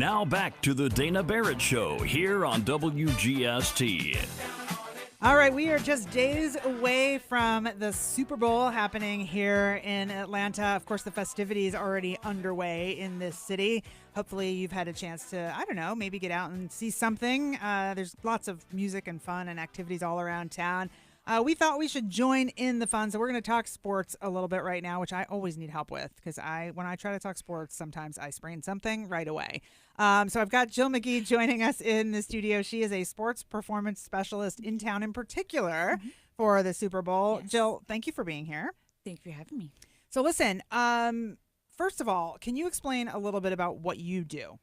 Now back to the Dana Barrett Show here on WGST. All right, we are just days away from the Super Bowl happening here in Atlanta. Of course, the festivities are already underway in this city. Hopefully you've had a chance to, I don't know, maybe get out and see something. There's lots of music and fun and activities all around town. We thought we should join in the fun, so we're going to talk sports a little bit right now, which I always need help with because when I try to talk sports, sometimes I sprain something right away. So I've got Jill Magee joining us in the studio. She is a sports performance specialist in town in particular for the Super Bowl. Yes. Jill, thank you for being here. Thank you for having me. So listen, first of all, can you explain a little bit about what you do?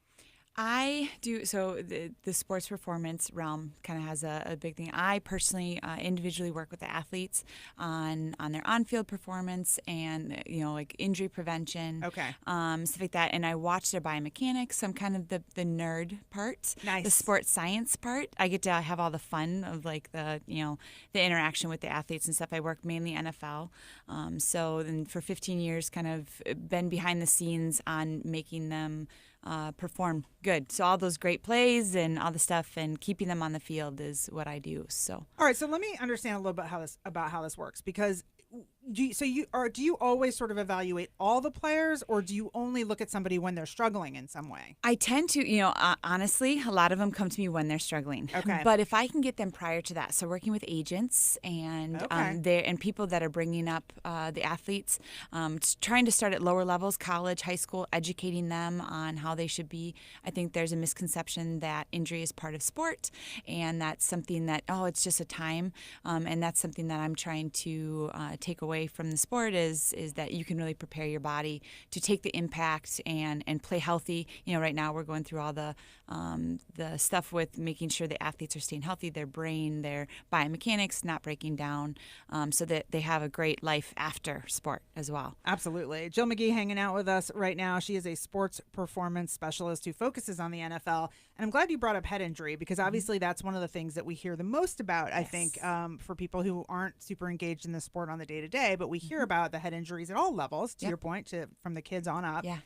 I do. So the sports performance realm kind of has a big thing. I personally individually work with the athletes on their on-field performance and, like injury prevention. Okay. Stuff like that. And I watch their biomechanics. So I'm kind of the nerd part. Nice. The sports science part. I get to have all the fun of like the interaction with the athletes and stuff. I work mainly NFL. So then for 15 years kind of been behind the scenes on making them perform good. So all those great plays and all the stuff and keeping them on the field is what I do. So all right, so let me understand a little bit how this works, because do you always sort of evaluate all the players, or do you only look at somebody when they're struggling in some way? I tend to, honestly, a lot of them come to me when they're struggling. Okay. But if I can get them prior to that, so working with agents and and people that are bringing up the athletes, trying to start at lower levels, college, high school, educating them on how they should be. I think there's a misconception that injury is part of sport, and that's something that it's just a time, and that's something that I'm trying to take away from the sport is that you can really prepare your body to take the impact and play healthy. Right now we're going through all the stuff with making sure the athletes are staying healthy, their brain, their biomechanics not breaking down, so that they have a great life after sport as well. Absolutely. Jill Magee hanging out with us right now. She is a sports performance specialist who focuses on the NFL. And I'm glad you brought up head injury, because obviously that's one of the things that we hear the most about, I think, for people who aren't super engaged in the sport on the day-to-day. But we hear about the head injuries at all levels, to your point, from the kids on up. Yeah.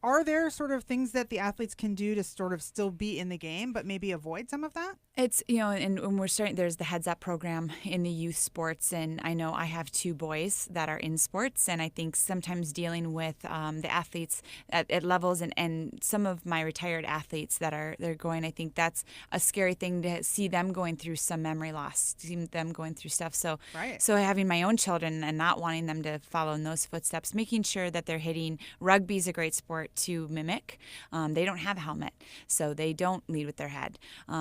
Are there sort of things that the athletes can do to sort of still be in the game, but maybe avoid some of that? It's, and when we're starting, there's the Heads Up program in the youth sports. And I know I have 2 boys that are in sports. And I think sometimes dealing with the athletes at levels and some of my retired athletes they're going, I think that's a scary thing to see them going through some memory loss, see them going through stuff. So, So having my own children and not wanting them to follow in those footsteps, making sure that they're hitting. Rugby is a great sport to mimic. They don't have a helmet, so they don't lead with their head.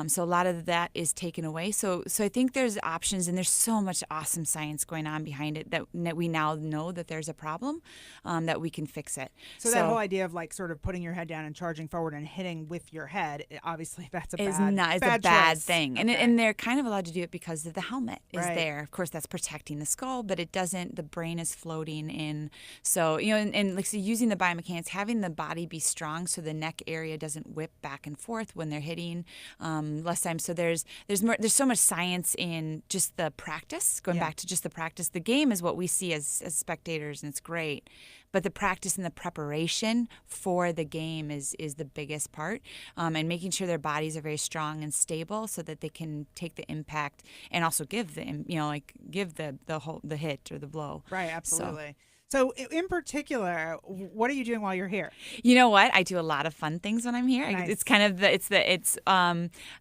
So a lot of that is taken away. So I think there's options, and there's so much awesome science going on behind it that we now know that there's a problem, that we can fix it. So that whole idea of like sort of putting your head down and charging forward and hitting with your head, obviously that's a bad thing. Okay. And they're kind of allowed to do it because of the helmet is there. Of course, that's protecting the skull, but it doesn't. The brain is floating in. So and like using the biomechanics, having the body be strong so the neck area doesn't whip back and forth when they're hitting less time. So there's so much science in just the practice, going back to just the practice. The game is what we see as spectators, and it's great. But the practice and the preparation for the game is the biggest part, and making sure their bodies are very strong and stable so that they can take the impact and also give the hit or the blow. Right, absolutely. So in particular, what are you doing while you're here? You know what? I do a lot of fun things when I'm here. Nice. It's kind of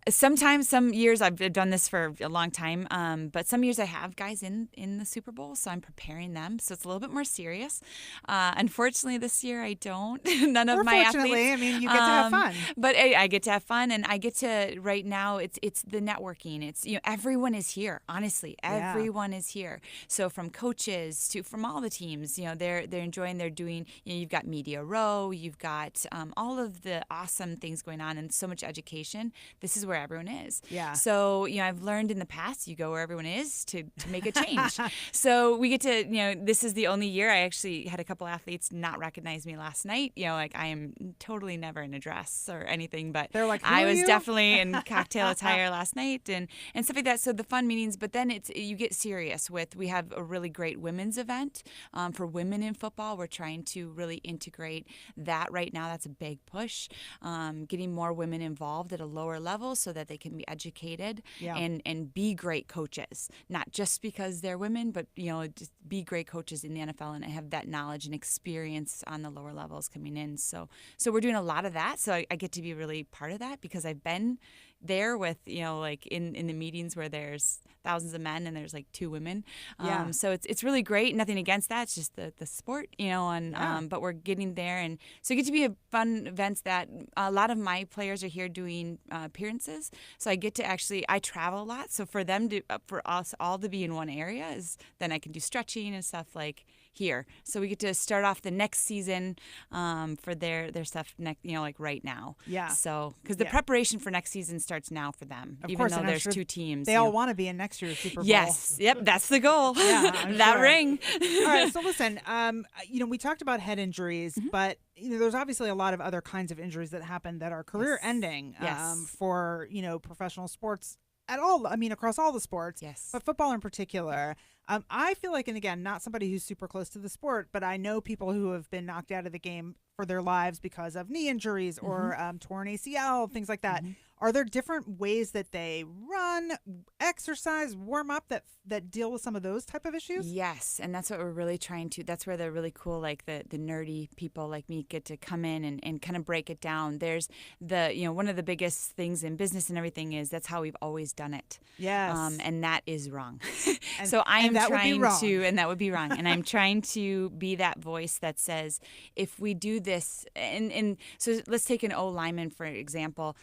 sometimes some years I've done this for a long time, but some years I have guys in the Super Bowl, so I'm preparing them. So it's a little bit more serious. Unfortunately, this year I don't. None of my athletes. Fortunately, I mean, you get to have fun. But I get to have fun, and I get to right now. It's the networking. It's everyone is here. Honestly, everyone is here. So from coaches from all the teams. They're enjoying. They're doing. You've got Media Row. You've got all of the awesome things going on, and so much education. This is where everyone is. Yeah. So I've learned in the past, you go where everyone is to make a change. So we get to this is the only year I actually had a couple athletes not recognize me last night. Like I am totally never in a dress or anything, but they're like, I was definitely in cocktail attire last night and stuff like that. So the fun meetings, but then you get serious with. We have a really great women's event for women in football. We're trying to really integrate that right now. That's a big push. Getting more women involved at a lower level so that they can be educated and be great coaches, not just because they're women, but just be great coaches in the NFL and have that knowledge and experience on the lower levels coming in. So we're doing a lot of that. So I get to be really part of that because I've been there with, like in the meetings where there's thousands of men and there's like 2 women. So it's really great. Nothing against that. It's just the sport, but we're getting there. And so it gets to be a fun events that a lot of my players are here doing appearances. So I get to I travel a lot. So for them for us all to be in one area then I can do stretching and stuff like here. So we get to start off the next season for their stuff like right now. Yeah. So because the preparation for next season starts now for them, of even course, though there's 2 teams. They all want to be in next year's Super Bowl. Yes. Yep. That's the goal. Yeah, that sure. ring. All right. So listen, we talked about head injuries, but there's obviously a lot of other kinds of injuries that happen that are career ending for professional sports at all. I mean, across all the sports. Yes. But football in particular. I feel like, and again, not somebody who's super close to the sport, but I know people who have been knocked out of the game for their lives because of knee injuries or torn ACL, things like that. Are there different ways that they run, exercise, warm up that deal with some of those type of issues? Yes, and that's what we're really trying to. That's where the really cool, like the nerdy people like me get to come in and kind of break it down. There's one of the biggest things in business and everything is that's how we've always done it. Yes. And that is wrong. And, so I am trying to, and that would be wrong. And I'm trying to be that voice that says, if we do this, and so let's take an O lineman, for example.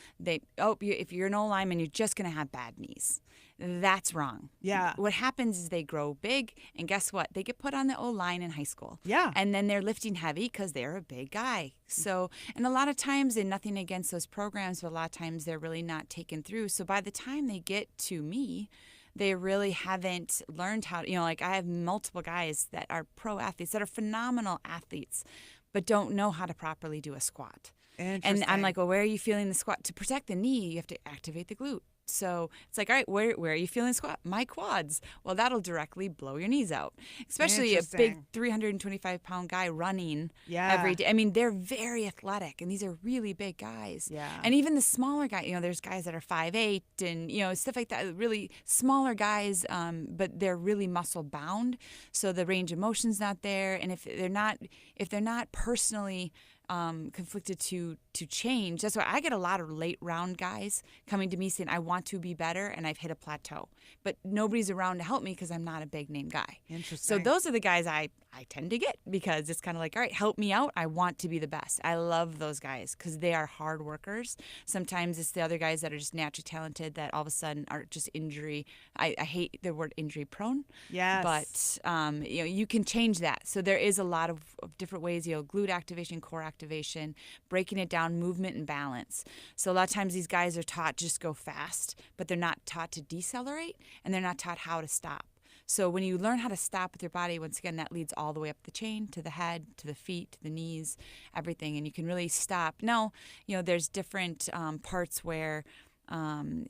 If you're an O lineman, you're just going to have bad knees. That's wrong. Yeah. What happens is they grow big, and guess what? They get put on the O-line in high school. Yeah. And then they're lifting heavy because they're a big guy. So, and a lot of times, and nothing against those programs, but a lot of times they're really not taken through. So by the time they get to me, they really haven't learned how to, I have multiple guys that are pro athletes, that are phenomenal athletes, but don't know how to properly do a squat. And I'm like, well, where are you feeling the squat? To protect the knee, you have to activate the glute. So it's like, all right, where are you feeling the squat? My quads. Well, that'll directly blow your knees out, especially a big 325-pound guy running every day. I mean, they're very athletic, and these are really big guys. Yeah. And even the smaller guy, there's guys that are 5'8", and stuff like that. Really smaller guys, but they're really muscle bound, so the range of motion's not there. And if they're not personally conflicted to change. That's why I get a lot of late round guys coming to me saying, I want to be better and I've hit a plateau. But nobody's around to help me because I'm not a big name guy. Interesting. So those are the guys I tend to get because it's kind of like, all right, help me out. I want to be the best. I love those guys because they are hard workers. Sometimes it's the other guys that are just naturally talented that all of a sudden are just injury. I hate the word injury prone. Yes. But you can change that. So there is a lot of different ways, glute activation, core activation, breaking it down, movement and balance. So a lot of times these guys are taught just go fast, but they're not taught to decelerate and they're not taught how to stop. So when you learn how to stop with your body, once again, that leads all the way up the chain to the head, to the feet, to the knees, everything. And you can really stop. Now, there's different parts where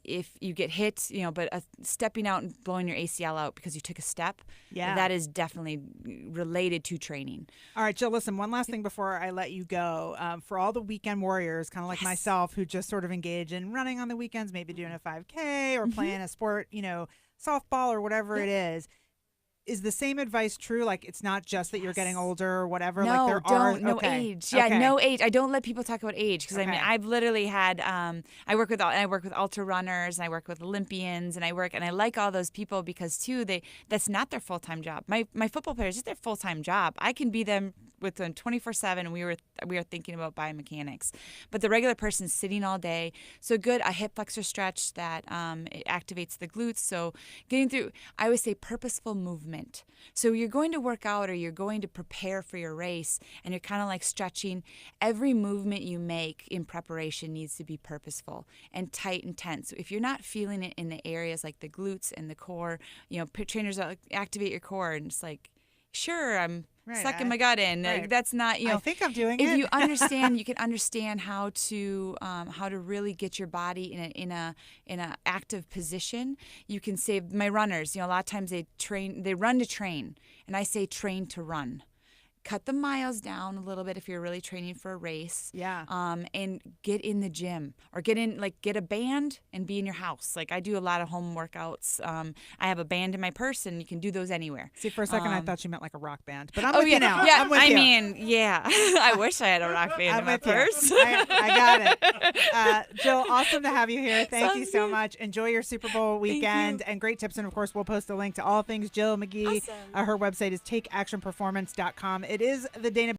if you get hit, but stepping out and blowing your ACL out because you took a step, that is definitely related to training. All right, Jill, listen, one last thing before I let you go. For all the weekend warriors, kind of like myself, who just sort of engage in running on the weekends, maybe doing a 5K or playing a sport, softball or whatever it is the same advice true? Like, it's not just that you're getting older or whatever? No, like there are no age. Yeah, no age. I don't let people talk about age because I mean, I've literally had, I work with ultra runners and I work with Olympians and I like all those people because too, that's not their full-time job. My football players, it's their full-time job. I can be them with them 24/7 and we are thinking about biomechanics. But the regular person's sitting all day. So good, a hip flexor stretch that it activates the glutes. So getting through, I always say purposeful movement. So you're going to work out or you're going to prepare for your race and you're kind of like stretching. Every movement you make in preparation needs to be purposeful and tight and tense. So if you're not feeling it in the areas like the glutes and the core, trainers activate your core and it's like, sure, I'm sucking my gut in. Like, that's not, I think I'm doing it. If you understand, you can understand how to really get your body in a active position. You can save my runners. A lot of times they run to train, and I say train to run. cut the miles down a little bit if you're really training for a race. Yeah. And get in the gym or get a band and be in your house. Like I do a lot of home workouts. I have a band in my purse and you can do those anywhere. See, for a second I thought you meant like a rock band, but I'm Oh with yeah, you now. yeah. I'm with I you. mean, yeah. I wish I had a rock band in my with you. purse. I got it. Jill, awesome to have you here. Thank you Sounds so good. much. Enjoy your Super Bowl weekend and great tips. And of course, we'll post a link to all things Jill Magee. Awesome. Her website is takeactionperformance.com. It is the Dana